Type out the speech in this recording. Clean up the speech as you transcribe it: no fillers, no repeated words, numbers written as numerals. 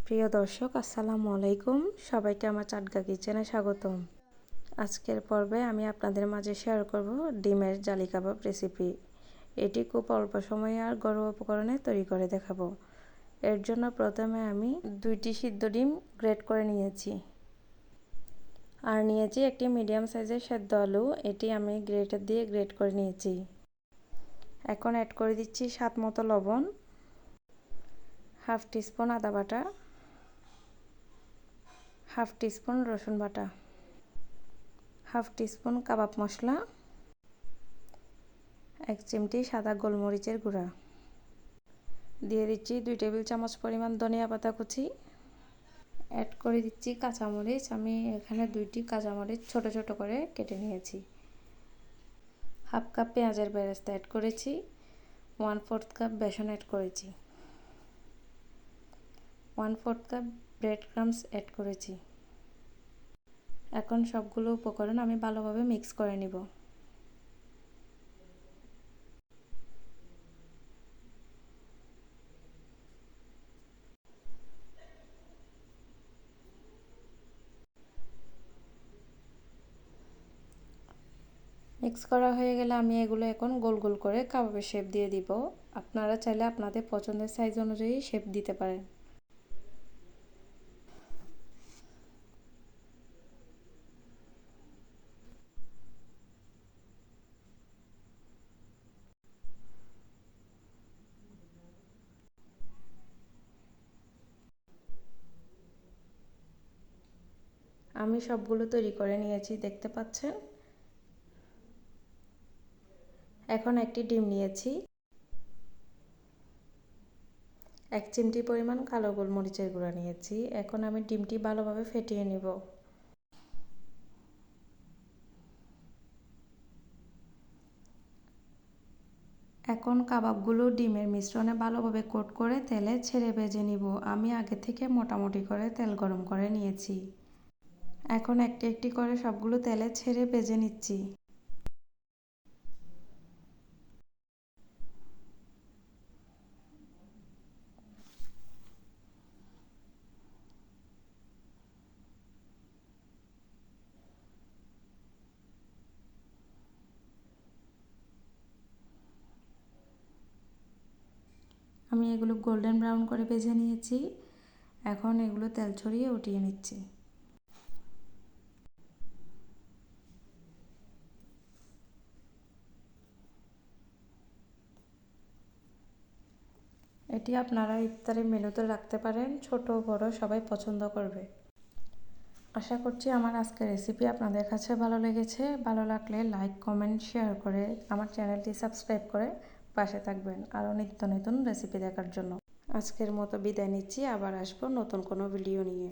প্রিয় দর্শক, আসসালামু আলাইকুম। সবাইকে আমার চাটগা কিচেনে স্বাগতম। আজকের পর্বে আমি আপনাদের মাঝে শেয়ার করব ডিমের জালি কাবাব রেসিপি। এটি খুব অল্প সময়ে আর ঘরোয়া উপকরণে তৈরি করে দেখাবো। এর জন্য প্রথমে আমি 2টি সিদ্ধ ডিম গ্রেট করে নিয়েছি আর নিয়েছি একটি মিডিয়াম সাইজের সেদ্ধ আলু। এটি আমি গ্রেটার দিয়ে গ্রেট করে নিয়েছি। এখন অ্যাড করে দিচ্ছি স্বাদ মতো লবণ, হাফ টিস্পুন আদা বাটা, হাফ টিস্পুন রসুন বাটা, হাফ টিস্পুন কাবাব মশলা, 1 চিমটি সাদা গোলমরিচের গুঁড়া, দিয়ে দিচ্ছি 2 টেবিল চামচ পরিমাণ ধনিয়া পাতা কুচি, অ্যাড করে দিচ্ছি কাঁচামরিচ। আমি এখানে 2টি কাঁচামরিচ ছোট ছোট করে কেটে নিয়েছি। হাফ কাপ পেঁয়াজের বেরেস্তা অ্যাড করেছি, 1/4 কাপ বেসন অ্যাড করেছি, 1/4 কাপ ব্রেড ক্রাম্বস অ্যাড করেছি। এখন সবগুলো উপকরণ আমি ভালোভাবে মিক্স করে নিব। মিক্স করা হয়ে গেলে আমি এগুলো এখন গোল গোল করে কাবাবের শেপ দিয়ে দিব। আপনারা চাইলে আপনাদের পছন্দের সাইজ অনুযায়ী শেপ দিতে পারেন। আমি সবগুলো তৈরি করে নিয়েছি, দেখতে পাচ্ছেন। এখন একটি ডিম নিয়েছি, 1 চিমটি পরিমাণ কালো গোলমরিচের গুঁড়া নিয়েছি। এখন আমি ডিমটি ভালোভাবে ফেটিয়ে নিব। এখন কাবাবগুলো ডিমের মিশ্রণে ভালোভাবে কোট করে তেলে ছেড়ে ভেজে নিব। আমি আগে থেকে মোটামুটি করে তেল গরম করে নিয়েছি। এখন একটি একটি করে সবগুলো তেলে ছেড়ে ভেজে নিচ্ছি। আমি এগুলো গোল্ডেন ব্রাউন করে ভেজে নিয়েছি। এখন এগুলো তেল ছড়িয়ে উঠিয়ে নিচ্ছি। এটি আপনারা ইফতারের মেনুতে রাখতে পারেন, ছোট বড় সবাই পছন্দ করবে। আশা করছি আমার আজকের রেসিপি আপনাদের কাছে ভালো লেগেছে। ভালো লাগলে লাইক, কমেন্ট, শেয়ার করে আমার চ্যানেলটি সাবস্ক্রাইব করে পাশে থাকবেন আরও নিত্য নতুন রেসিপি দেখার জন্য। আজকের মতো বিদায় নিচ্ছি, আবার আসবো নতুন কোনো ভিডিও নিয়ে।